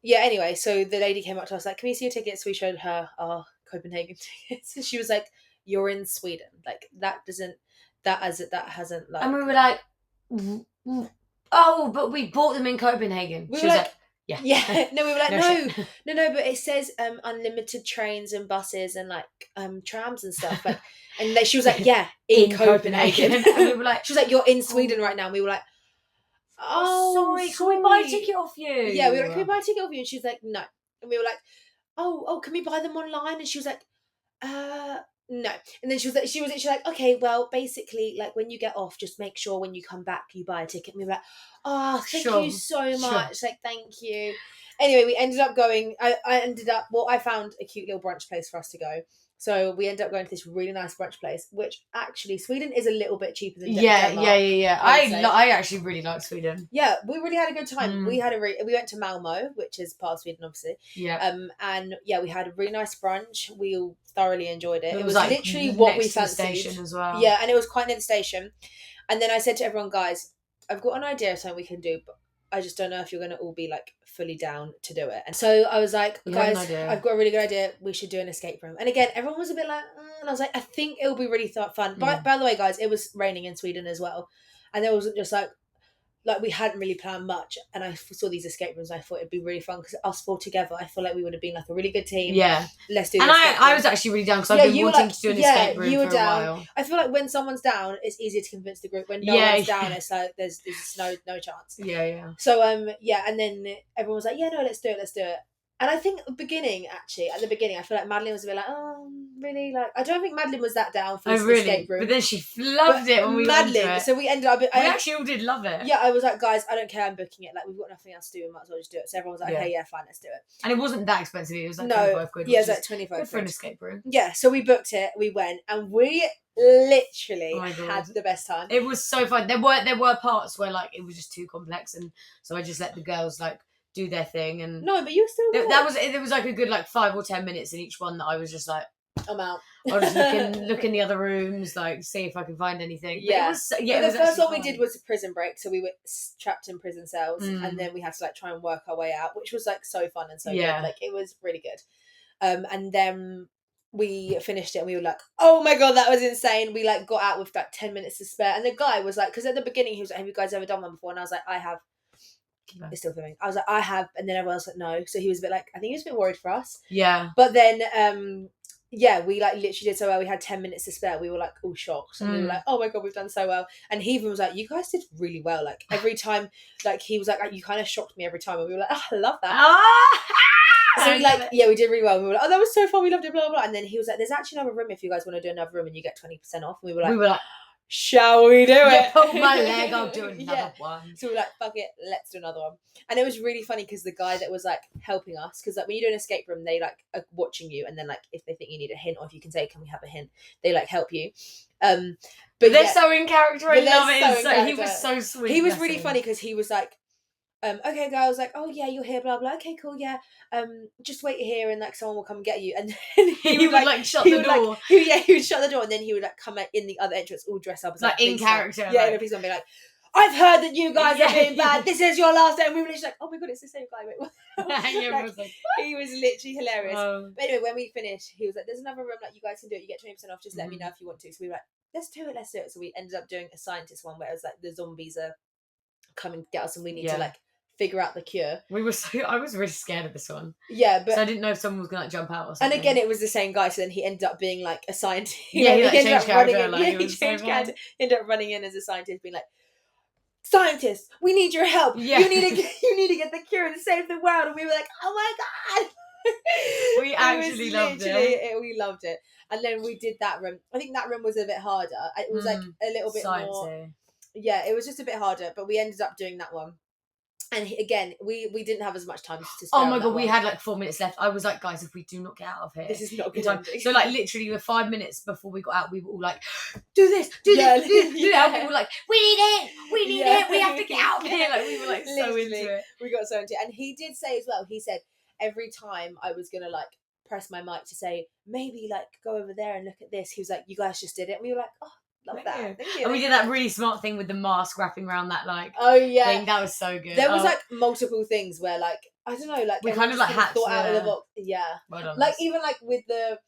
yeah. Anyway, so the lady came up to us like, "Can we see your tickets?" We showed her our Copenhagen tickets, and she was like, "You're in Sweden. Like that hasn't like." And we were like, "Oh, but we bought them in Copenhagen." She was like, "Yeah, yeah." No, we were like, no, no, but it says unlimited trains and buses and like trams and stuff. Like, and she was like, "Yeah, in Copenhagen." And we were like, she was like, "You're in Sweden right now." And we were like, "Oh, sorry, can we buy a ticket off you?" Yeah, we were like, "Can we buy a ticket off you?" And she was like, "No." And we were like, "Oh, can we buy them online?" And she was like, no. And then she was like, okay, well, basically, like when you get off, just make sure when you come back you buy a ticket. And we were like, oh, thank you so much. Like, thank you. Anyway, we ended up going. I found a cute little brunch place for us to go. So we ended up going to this really nice brunch place, which actually Sweden is a little bit cheaper than Denmark. Yeah. I actually really like Sweden. Yeah, we really had a good time. We went to Malmo, which is part of Sweden, obviously. Yeah. And yeah, we had a really nice brunch. We all thoroughly enjoyed it. It was like literally what we fancied. The station as well. Yeah, and it was quite near the station. And then I said to everyone, guys, I've got an idea of something we can do, but I just don't know if you're going to all be like fully down to do it. And so I was like, guys, I've got a really good idea. We should do an escape room. And again, everyone was a bit like, and I was like, I think it'll be really fun. By the way, guys, it was raining in Sweden as well. And there wasn't just like we hadn't really planned much. And I saw these escape rooms. And I thought it'd be really fun because us four together, I feel like we would have been like a really good team. Yeah. Let's do this. And I was actually really down because I've been wanting to do an escape room for a while. I feel like when someone's down, it's easier to convince the group. When no one's down, it's like there's no chance. Yeah. So and then everyone was like, yeah, no, let's do it. And I think at the beginning, I feel like Madeline was a bit like, oh, really? Like, I don't think Madeline was that down for this escape room. But then she loved it when we went to it. So we ended up... We actually all did love it. Yeah, I was like, guys, I don't care, I'm booking it. Like, we've got nothing else to do, we might as well just do it. So everyone was like, okay, yeah, fine, let's do it. And it wasn't that expensive, it was like 25 quid. Yeah, it was like 25 quid. Good for an escape room. Yeah, so we booked it, we went, and we literally had the best time. It was so fun. There were parts where, like, it was just too complex, and so I just let the girls, like, do their thing. And no, but you were still good. There was like a good like 5 or 10 minutes in each one that I was just like, I'm out. I was look in the other rooms, like see if I can find anything. Yeah, the first one fun. We did was a prison break, so we were trapped in prison cells, and then we had to like try and work our way out, which was like so fun and so good. Like it was really good. And then we finished it and we were like, oh my god, that was insane. We like got out with like 10 minutes to spare, and the guy was like, because at the beginning he was like, have you guys ever done one before? And I was like, I have. It's still filming. I was like, I have, and then everyone else was like, no. So he was a bit like, I think he was a bit worried for us. Yeah. But then, we like literally did so well. We had 10 minutes to spare. We were like all shocked, and we were like, oh my god, we've done so well. And he even was like, you guys did really well. Like every time, like he was like, you kind of shocked me every time, and we were like, oh, I love that. So we did really well. And we were like, oh, that was so fun. We loved it, blah, blah, blah. And then he was like, there's actually another room if you guys want to do another room, and you get 20% off. And we were like, shall we do it? Pull my leg, I'll do another one. So we were like, fuck it, let's do another one. And it was really funny because the guy that was like helping us, because like when you do an escape room, they like are watching you, and then like if they think you need a hint, or if you can say, can we have a hint, they like help you. But they're so in character. I love it. He was so sweet. He was really funny because he was like, okay, guy was like, oh yeah, you're here, blah blah. Okay, cool, yeah. Just wait here, and like someone will come and get you. And then He would like shut he the would door. like he would shut the door, and then he would like come out in the other entrance, all dressed up as Like, in policeman. character, Yeah, like- in a policeman, be like, I've heard that you guys Yeah. are being bad. This is your last day. And we were literally like, oh my god, it's the same guy. Wait, what? Yeah, Like, it was like, he was literally hilarious. oh. But anyway, when we finished, he was like, there's another room, like, you guys can do it. You get 20% off. Just let me Mhm. know if you want to. So we were like, let's do it. So we ended up doing a scientist one where it was like the zombies are coming to get us and we need to Yeah. like figure out the cure. I was really scared of this one. Yeah, but So I didn't know if someone was gonna like jump out or and something. again, it was the same guy. So then he ended up being like a scientist. Yeah, he, like, ended changed up running character, in. like, Yeah, he he was so changed bad. character. Ended up running in as a scientist, being like, "Scientists, we need your help. Yeah. You need to get the cure and save the world." And we were like, "Oh my god!" We actually loved it. We loved it. And then we did that room. I think that room was a bit harder. It was like a little bit more. Sciencey. Yeah, it was just a bit harder, but we ended up doing that one. And again, we didn't have as much time to spare. Oh my on god, that we one. had like 4 minutes left. I was like, guys, if we do not get out of here, This is not in good. time. Ending. So like literally the 5 minutes before we got out, we were all like, do this, do Yeah, this, do this, do that. yeah. We were like, we need it, we have to get out of here. Yeah. Like we were like so Literally. into it. We got so into it. And he did say as well, he said every time I was gonna like press my mic to say, maybe like go over there and look at this, he was like, you guys just did it. And we were like, oh, love that. Yeah. Thank you. And we did that really smart thing with the mask wrapping around that like Oh yeah. thing. That was so good. There was like multiple things where like I don't know, like We everyone kind of, just like, hatched thought out of the the- box. Yeah. well done, Like us. even like with the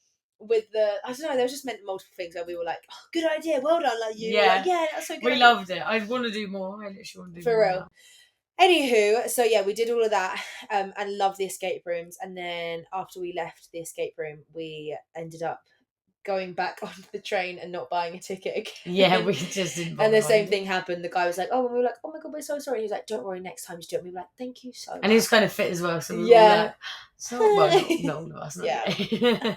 I don't know, there was just meant multiple things where we were like, oh, good idea, well done, like you were Yeah. like, yeah, that's so good. We idea. loved it. I want to do more. I literally want to do For more. real. Anywho, so yeah, we did all of that and loved the escape rooms. And then after we left the escape room, we ended up going back onto the train and not buying a ticket again. Yeah, we just didn't. And the bother same buying it. thing happened. The guy was like, oh, and we were like, oh my god, we're so sorry. He was like, don't worry, next time you do it. And we were like, thank you so much. And he was kind of fit as well. So we were Yeah. like, so well, not all of us. Not Yeah. yeah.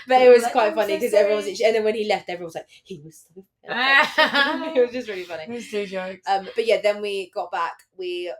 But it was Like, quite I'm funny so because everyone was, sorry. and then when he left, everyone was like, he was so it was just really funny. Those two jokes. But yeah, then we got back. We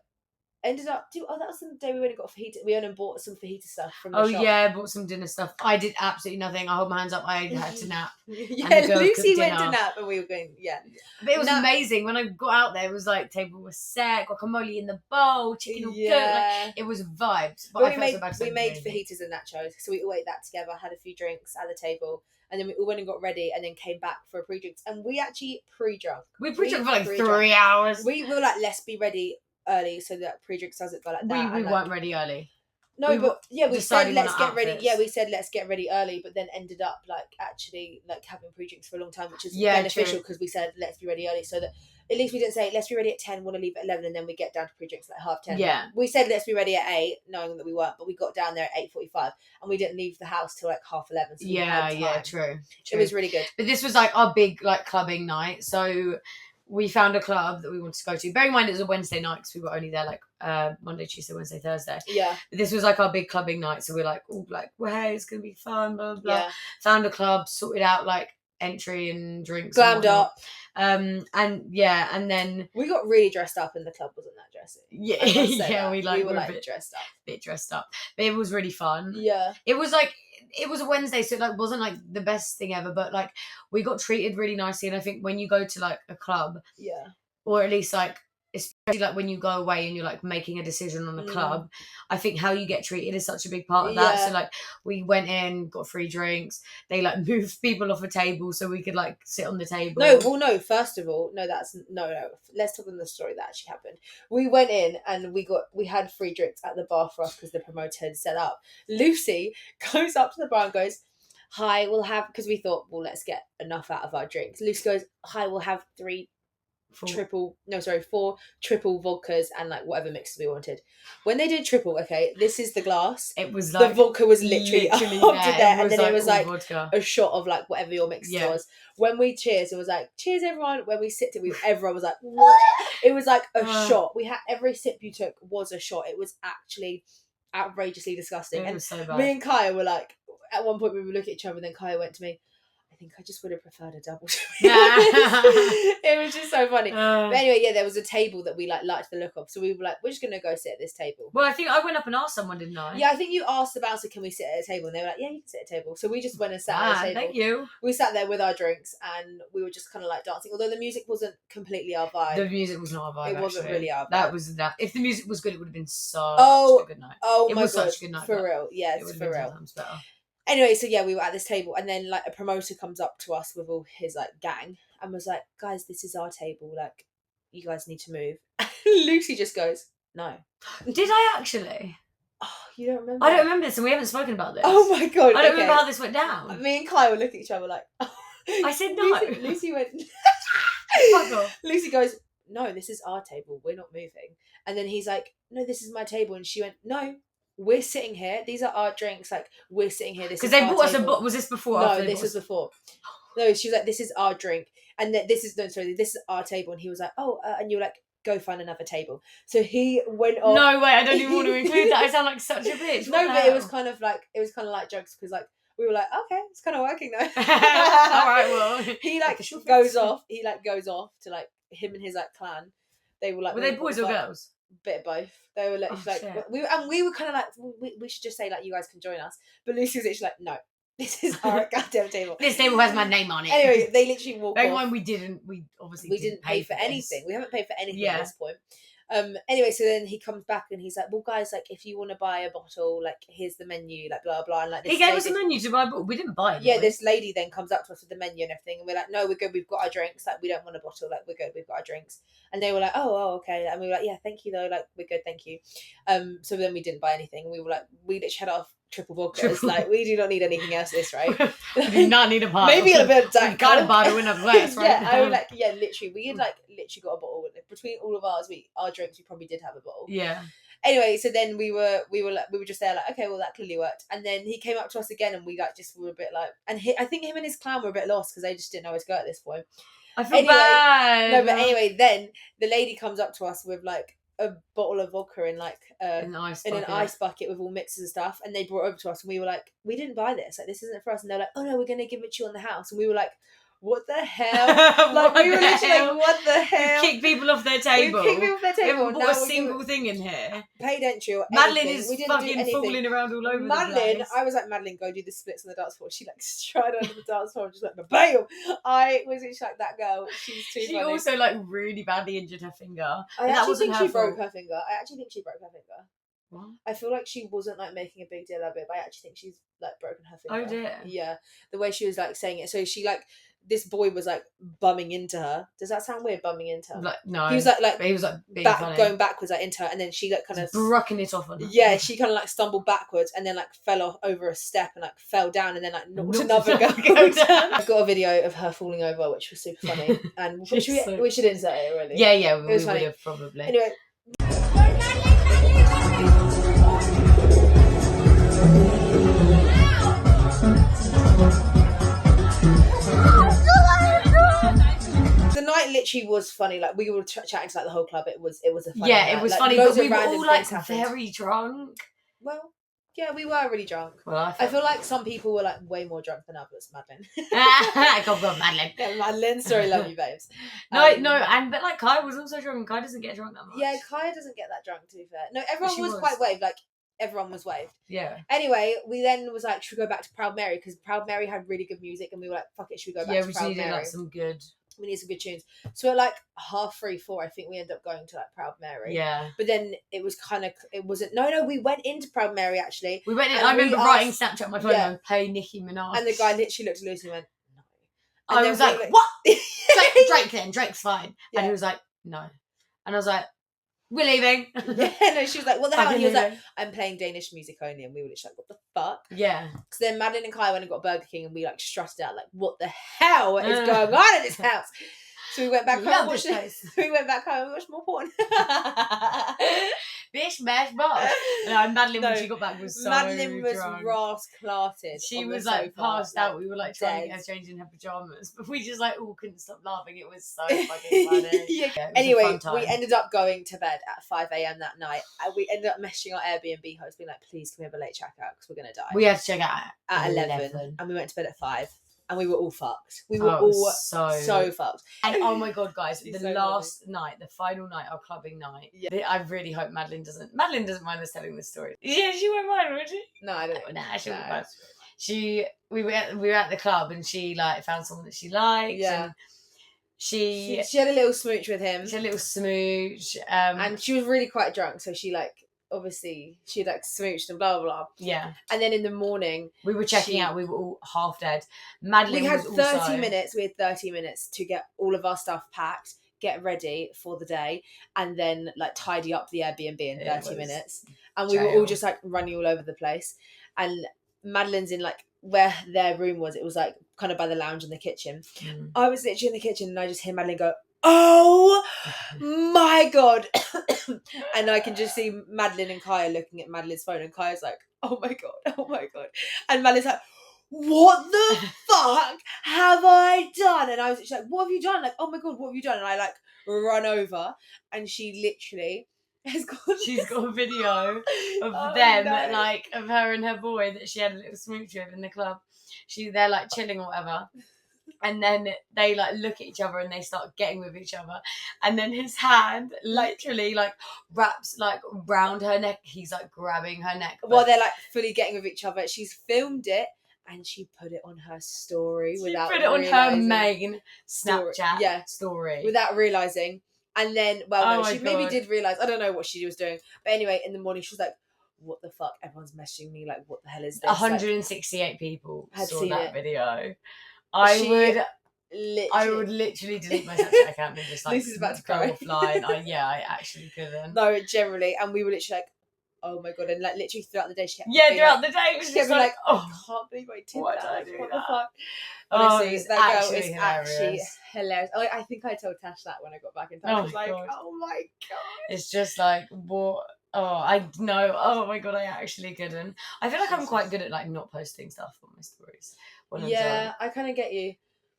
ended up that was the day we went and got fajita. We went and bought some fajita stuff from the Oh shop. yeah, I bought some dinner stuff. I did absolutely nothing. I hold my hands up. I had to nap. Yeah, the girls Lucy cooked went to dinner. nap and we were going, yeah. But it was No. amazing. When I got out there, it was like table was set, guacamole in the bowl, chicken all good. Like, Yeah. it was vibes. But But I we felt made so bad 'cause we I made didn't do anything. fajitas and nachos, so we all ate that together. Had a few drinks at the table, and then we all went and got ready, and then came back for a pre-drinks. And we actually pre-drunk. We pre-drunk for like pre-drunk. 3 hours. We were like, let's be ready early so that pre-drinks doesn't go like that. We and, like, weren't ready early. No, we but yeah, we said deciding on let's our get ready. outfits. Yeah, we said let's get ready early, but then ended up like actually like having pre-drinks for a long time, which is Yeah, beneficial true. because we said let's be ready early, so that at least we didn't say let's be ready at 10, want to leave at 11, and then we get down to pre-drinks like 10:30. Yeah. We said let's be ready at 8, knowing that we weren't, but we got down there at 8:45, and we didn't leave the house till like 11:30. So we Yeah, had yeah, time. true. It was really good. But this was like our big like clubbing night. So we found a club that we wanted to go to. Bearing in mind it was a Wednesday night because we were only there like Monday, Tuesday, Wednesday, Thursday. Yeah, But this was like our big clubbing night. So we're like, oh, like, well, hey, it's gonna be fun, blah blah blah. yeah, Found a club, sorted out like entry and drinks. And glammed whatnot. up. And yeah, and then We got really dressed up, and the club wasn't that dressy. yeah, I must say yeah, that. we like were were like a bit dressed up. dressed up. But it was really fun. Yeah, It was like it was a Wednesday, so it like wasn't like the best thing ever, but like we got treated really nicely. And I think when you go to like a club, yeah. or at least like especially like when you go away and you're like making a decision on a club, I think how you get treated is such a big part of that. Yeah. So like we went in, got free drinks, they like moved people off a table so we could like sit on the table. No, first of all, no, let's talk on the story that actually happened. We went in and we had free drinks at the bar for us because the promoter had set up. Lucy goes up to the bar and goes, hi, we'll have, because we thought, well, let's get enough out of our drinks. Lucy goes, hi, we'll have 4 triple vodkas and like whatever mixes we wanted. When they did triple, okay, this is the glass. It was The like vodka was literally up to there, and then it was all like vodka. a shot of like whatever your mix Yeah. was. When we cheers, it was like cheers everyone. When we sipped it, everyone was like, what? It was like a shot. We had every sip you took was a shot. It was actually outrageously disgusting. It And was so bad. me and Kaya were like, at one point we would look at each other, and then Kaya went to me, I think I just would have preferred a double. Yeah. It was just so funny. But anyway, yeah, there was a table that we liked the look of, so we were like, we're just gonna go sit at this table. Well, I think I went up and asked someone, didn't I? Yeah, I think you asked about it. Can we sit at a table? And they were like, yeah, you can sit at a table. So we just went and sat at a table. Thank you. We sat there with our drinks and we were just kind of like dancing. Although the music wasn't completely our vibe. The music was not our vibe. It wasn't actually. really our vibe. That was that. If the music was good, it would have been such a good night. Oh it my was god, such a good night. for real. Yes, it would have for been real. 10 times better. Anyway, so yeah, we were at this table, and then like a promoter comes up to us with all his like gang and was like, "Guys, this is our table. Like, you guys need to move." And Lucy just goes, "No." Did I actually? Oh, you don't remember? I don't remember this, and we haven't spoken about this. Oh my god! I don't remember how this went down. Me and Kai were looking at each other like, oh. I said no. Lucy went. Fuck off. Lucy goes, "No, this is our table. We're not moving." And then he's like, "No, this is my table." And she went, "No. We're sitting here. These are our drinks. Like, we're sitting here. This is because they our bought us a table." book. Was this before? No, after this was before. No, she was like, "This is our drink, and this is this is our table." And he was like, "Oh," and you were like, "Go find another table." So he went off. No way! I don't even want to include that. I sound like such a bitch. No, but it was kind of like jokes because like we were like, okay, it's kind of working though. All right, well, he like goes off. He like goes off to like him and his like clan. They were like, were they boys or girls? Bit of both. They were like, we were kind of like, we should just say like, you guys can join us. But Lucy was literally like, no, this is our goddamn table. This table has my name on it. Anyway, they literally walked off. When we obviously didn't pay for anything. We haven't paid for anything at this point. Anyway, so then he comes back and he's like, "Well, guys, like, if you want to buy a bottle, like, here's the menu, like, blah blah." And like, he gave us a menu to buy, but we didn't buy it. Yeah, this lady then comes up to us with the menu and everything, and we're like, "No, we're good. We've got our drinks. Like, we don't want a bottle. Like, we're good. We've got our drinks." And they were like, "Oh, okay." And we were like, "Yeah, thank you though. Like, we're good, thank you." So then we didn't buy anything. We were like, we literally had our triple vodkas. Like, we do not need anything else. This right? We do not need a bottle. Maybe a bit of Jack. We got a bottle in a glass, right? Yeah, I was like, yeah, literally, we had like literally got a bottle. Between all of ours, our drinks, we probably did have a bottle. Yeah. Anyway, so then we were just there like, okay, well that clearly worked. And then he came up to us again, and we like just were a bit like, and I think him and his clan were a bit lost because they just didn't know where to go at this point. I feel bad. No, but anyway, then the lady comes up to us with like a bottle of vodka in like in an ice bucket with all mixes and stuff, and they brought it over to us, and we were like, we didn't buy this, like this isn't for us. And they're like, oh no, we're gonna give it to you on the house. And we were like, what the hell? Like we were literally like, what the hell? We kick people off their table. We kick people off their table. We haven't bought a single thing in here. Paid entry or Madeline anything. is fucking falling around all over Madeline, the place. I was like, Madeline, go do the splits on the dance floor. She like stride onto the dance floor and just like, bam! I was just like, that girl, she's too funny. She also like really badly injured her finger. I actually think she broke her finger. What? I feel like she wasn't like making a big deal of it, but I actually think she's like broken her finger. Oh dear. Yeah. The way she was like saying it. So she like, this boy was like bumming into her. Does that sound weird, bumming into her? Like, no. He was like he was like being funny. Going backwards like into her, and then she like kind of brucking it off on her. Yeah, she kind of like stumbled backwards and then like fell off over a step and like fell down and then like knocked another girl down. I've got a video of her falling over, which was super funny, and we should insert it really. Yeah, we would have probably. Anyway. The night literally was funny. Like we were chatting to like the whole club. It was a funny night. It was like, funny, but we were all like very drunk. Well, yeah, we were really drunk. Well, I feel like some people were like way more drunk than others. Madeline. God, Madeline. Yeah, Madeline. Sorry, love you, babes. But like Kai was also drunk. And Kai doesn't get drunk that much. Yeah, Kai doesn't get that drunk. To be fair, no, everyone was quite waved. Like everyone was waved. Yeah. Anyway, we then was like, should we go back to Proud Mary? Because Proud Mary had really good music, and we were like, fuck it, should we go back to Proud Mary? Yeah, we needed like some good. We need some good tunes. So at like 4:30, I think we ended up going to like Proud Mary. Yeah. But then it was kind of, it wasn't, no, we went into Proud Mary actually. We went in, I remember writing Snapchat on my phone and play Nicki Minaj. And the guy literally looked at Lucy and went, no. And I was like, what? Drake then, Drake's fine. Yeah. And he was like, no. And I was like, we're leaving. Yeah, no, she was like, what the hell? And he was like, I'm playing Danish music only. And we were literally like, what the fuck? Yeah. So then Madeline and Kai went and got Burger King, and we like stressed out, like, what the hell is going on in this house? So we went back home and watched and watched more porn. Bish, bash, bosh. No, Madeline, when she got back, was so Madeline was drunk. rascalated. She was like passed out. We were like trying to get her changed in her pajamas, but we just like all couldn't stop laughing. It was so fucking funny. Yeah, anyway, we ended up going to bed at 5 a.m. that night. We ended up messaging our Airbnb host, being like, please can we have a late checkout because we're going to die. We had to check out at 11 and we went to bed at 5. and we were all fucked. We were all so fucked. And oh my god, guys, the so last night, the final night, our clubbing night. Yeah. I really hope Madeline doesn't mind us telling this story. Yeah, she won't mind, would she? No, I don't. Nah, she won't mind. We were at the club, and she like found someone that she liked. Yeah. And she had a little smooch with him. She had a little smooch. And she was really quite drunk, so she like obviously she like smooched and blah blah blah. Yeah. And then in the morning we were checking out. We were all half dead. Madeline. We had was 30 also... minutes. We had 30 minutes to get all of our stuff packed, get ready for the day, and then like tidy up the Airbnb in 30 minutes. And we were all just like running all over the place. And Madeline's in like where their room was. It was like kind of by the lounge in the kitchen. I was literally in the kitchen and I just hear Madeline go, "Oh my god!" And I can just see Madeline and Kaya looking at Madeline's phone, and Kaya's like, "Oh my god!" And Madeline's like, "What the fuck have I done?" And I was like, "What have you done?" Like, "Oh my god, what have you done?" And I like run over, and she literally she's got a video of them, like of her and her boy that she had a little smooch with in the club. They're like chilling or whatever. And then they like look at each other and they start getting with each other. And then his hand literally like wraps like round her neck. He's like grabbing her neck. While they're like fully getting with each other. She's filmed it and she put it on her story without put it on her main Snapchat story. Without realising. And then, she maybe did realise. I don't know what she was doing. But anyway, in the morning she was like, "What the fuck? Everyone's messaging me like, what the hell is this?" 168 people saw that video. I would literally delete my Snapchat account and just like this is about to go cry. offline. I actually couldn't. No, generally, and we were literally like, "Oh my god!" And like literally throughout the day, she kept throughout the day, she kept like, "Oh, I can't believe I did that. What the fuck?" Honestly, that girl is actually hilarious. I think I told Tash that when I got back in touch. I was like, "Oh my god!" It's just like what. Oh, I know. Oh my god, I actually couldn't. I feel like I'm quite good at like not posting stuff on my stories. I kind of get you.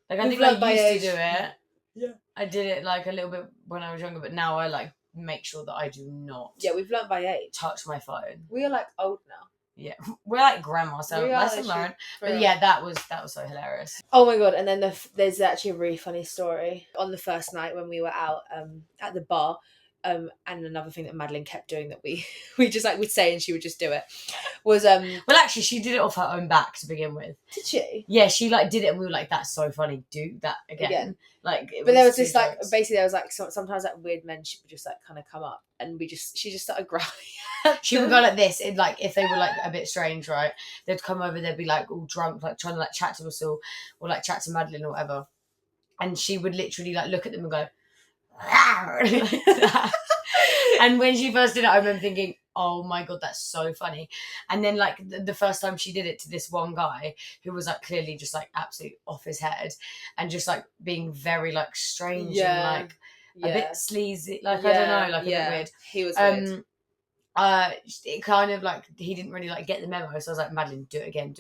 Like I think I used to do it. Yeah. I did it like a little bit when I was younger, but now I like make sure that I do not. Yeah, we've learned by age. Touch my phone. We are like old now. Yeah, we're like grandma, so lesson learned. But yeah, that was so hilarious. Oh my god! And then there's actually a really funny story on the first night when we were out at the bar. And another thing that Madeline kept doing that we just like would say and she would just do it was well actually she did it off her own back to begin with. Did she? Yeah, she like did it and we were like, "That's so funny, do that again." Like but there was this like basically there was like sometimes like weird men would just like kind of come up and she just started growling. She would go like this, like if they were like a bit strange, right? They'd come over, they'd be like all drunk, like trying to like chat to us all or like chat to Madeline or whatever, and she would literally like look at them and go like that. And when she first did it, I remember thinking, "Oh my god, that's so funny." And then like the first time she did it to this one guy who was like clearly just like absolutely off his head and just like being very like strange and like a bit sleazy, like I don't know, like a bit weird. He was weird. It kind of like he didn't really like get the memo, so I was like, "Madeline, do it again,"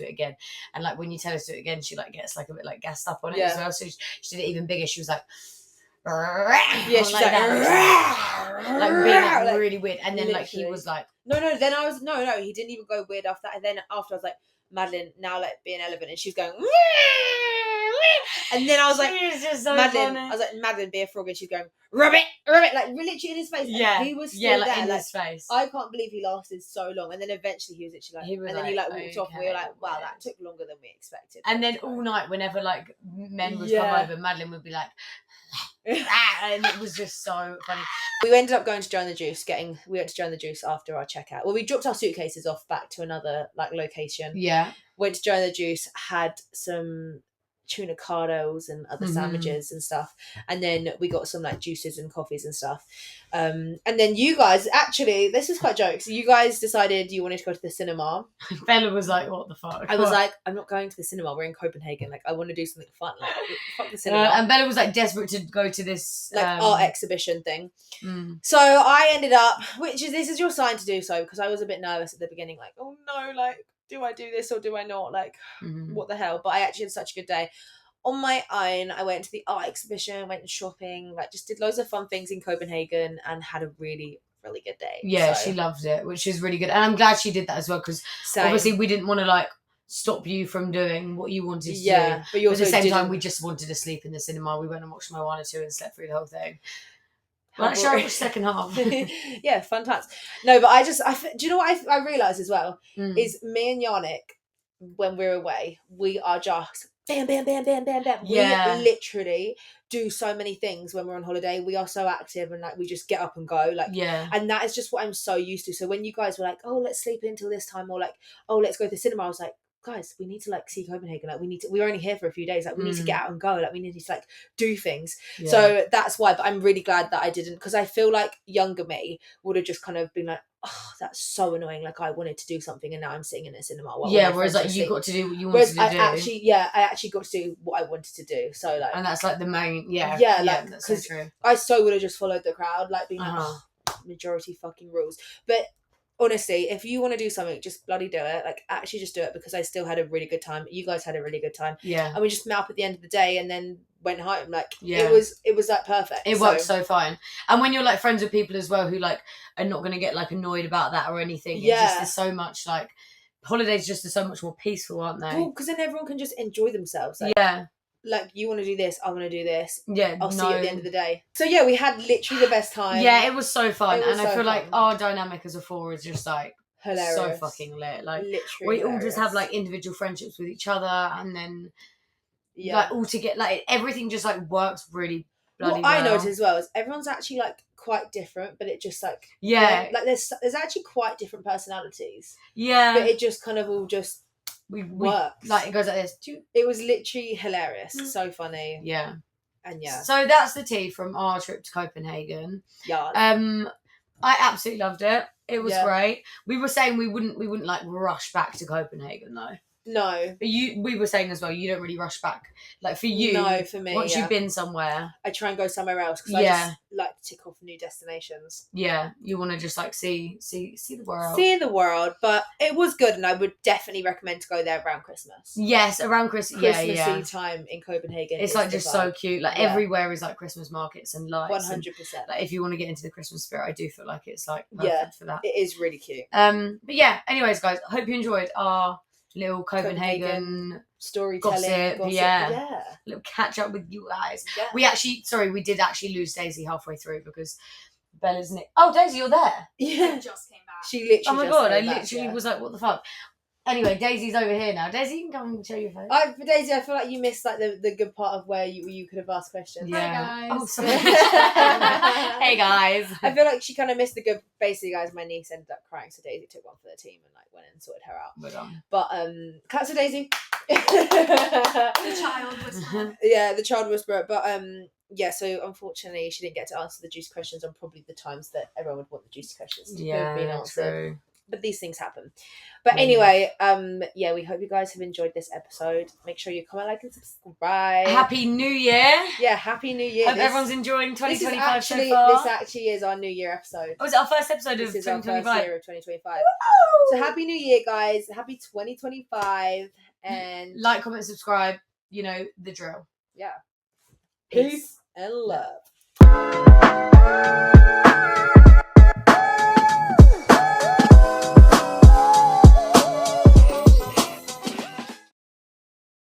and like when you tell us to do it again, she like gets like a bit like gassed up on it as well, so she did it even bigger. She was like, yeah, she's like being like really weird, and then like he was like, no, then I was no, he didn't even go weird after that, and then after I was like, "Madeline, now like be an elephant," and she was going, and then I was like, so Madeline, funny. I was like, "Madeline, be a frog," and she's going, "Ribbit," like literally in his face. Yeah, and he was still like there, in like, his face. I can't believe he lasted so long, and then eventually he was literally like, then he like walked off, and we were like, "Wow, that took longer than we expected." And then all night, whenever like men would come over, Madeline would be like. And it was just so funny. We ended up going to Joe and the Juice. We went to Joe and the Juice after our checkout. Well, we dropped our suitcases off back to another like location. Yeah. Went to Joe and the Juice, had some tuna cardos and other sandwiches and stuff, and then we got some like juices and coffees and stuff. And then you guys, actually, this is quite jokes. You guys decided you wanted to go to the cinema. Bella was like, "What the fuck?" I was like, "I'm not going to the cinema. We're in Copenhagen. Like, I want to do something fun. Like, fuck the cinema." And Bella was like desperate to go to this like art exhibition thing. So I ended up, this is your sign to do so, because I was a bit nervous at the beginning, like, "Oh no, like, do I do this or do I not? Like, what the hell?" But I actually had such a good day. On my own, I went to the art exhibition, went shopping, like just did loads of fun things in Copenhagen and had a really, really good day. Yeah, she loved it, which is really good. And I'm glad she did that as well, because obviously we didn't want to like stop you from doing what you wanted to do. Yeah, but you But also at the same time, didn't- we just wanted to sleep in the cinema. We went and watched Moana 2 and slept through the whole thing. How Well, actually, I boring. watched the second half. Yeah, fun times. No, but do you know what I realised as well? Mm. Is me and Yannick, when we're away, we are just bam, bam, bam, bam, bam, bam. Yeah. We literally do so many things when we're on holiday. We are so active and like we just get up and go. Like, Yeah. and that is just what I'm so used to. So when you guys were like, oh, let's sleep until this time, or like, oh, let's go to the cinema, I was like, guys, we need to like see Copenhagen. Like we're only here for a few days. Like we need to get out and go. Like we need to like do things. Yeah. So that's why, but I'm really glad that I didn't, because I feel like younger me would have just kind of been like, oh, that's so annoying. Like I wanted to do something and now I'm sitting in a cinema. While Yeah, all my whereas friends like are you asleep. got to do what you wanted Whereas to do. I actually got to do what I wanted to do. So like, And that's like the main, yeah, like, that's so 'cause true. I so would have just followed the crowd, like being like, oh, majority fucking rules. But honestly, if you want to do something, just bloody do it. Like actually just do it, because I still had a really good time. You guys had a really good time. Yeah. And we just met up at the end of the day and then went home. Like Yeah. it was like perfect. It works so fine. And when you're like friends with people as well who like are not going to get like annoyed about that or anything, Yeah. it just is so much like, holidays just are so much more peaceful, aren't they? Well, because then everyone can just enjoy themselves. Like, Yeah. Like you want to do this, I want to do this. Yeah. I'll see you at the end of the day. So yeah, we had literally the best time. Yeah, it was so fun. It was and I so feel like fun. our dynamic as a four is just like Hilarious. so fucking lit. Like literally we all just have hilarious. like individual friendships with each other, and then yeah. like all together, like everything just like works really bloody What I well. noticed as well is everyone's actually like quite different, but it just like Yeah. like there's actually quite different personalities, Yeah. but it just kind of all just we works. like it goes like this. It was literally hilarious, so funny, Yeah. and yeah. So that's the tea from our trip to Copenhagen. Yeah. I absolutely loved it. It was Yeah. great. We were saying we wouldn't like rush back to Copenhagen though. No. But we were saying as well, you don't really rush back. Like for you, No, for me, once you've been somewhere, I try and go somewhere else because I Yeah. just like to tick off new destinations. yeah, you want to just like see the world. See the world, but it was good, and I would definitely recommend to go there around Christmas. Yes, around Christmasy Christmassy time in Copenhagen. It's is like the just so vibe. cute. Like Yeah. everywhere is like Christmas markets and lights. 100%. Like if you want to get into the Christmas spirit, I do feel like it's like perfect for that. It is really cute. But yeah. Anyways, guys, I hope you enjoyed our little Copenhagen Storytelling, gossip. Yeah. Yeah. Little catch up with you guys. Yeah. We did actually lose Daisy halfway through because Bella's Nick. Oh, Daisy, you're there. Yeah. Just came back. She literally. Oh my just god, I came back, literally yeah. was like, what the fuck? Anyway, Daisy's over here now. Daisy, you can come and show your face. But Daisy, I feel like you missed like the good part of where you could have asked questions. Yeah. Hi, guys. Oh, sorry. Hey guys. I feel like she kind of missed the good. Basically, guys, my niece ended up crying, so Daisy took one for the team and like went and sorted her out. But claps for Daisy. The child whisperer. Yeah, the child whisperer. But yeah. So unfortunately, she didn't get to answer the juicy questions on probably the times that everyone would want the juicy questions to have been answered. True. But these things happen. But Yeah. anyway, yeah, we hope you guys have enjoyed this episode. Make sure you comment, like, and subscribe. Happy New Year. Yeah, Happy New Year. Hope everyone's enjoying this 2025 is actually, so far. This actually is our New Year episode. Was it our first episode of This is our first 2025? year of 2025. So Happy New Year, guys. Happy 2025. And Like, comment, subscribe. You know the drill. yeah. Peace. Peace and love.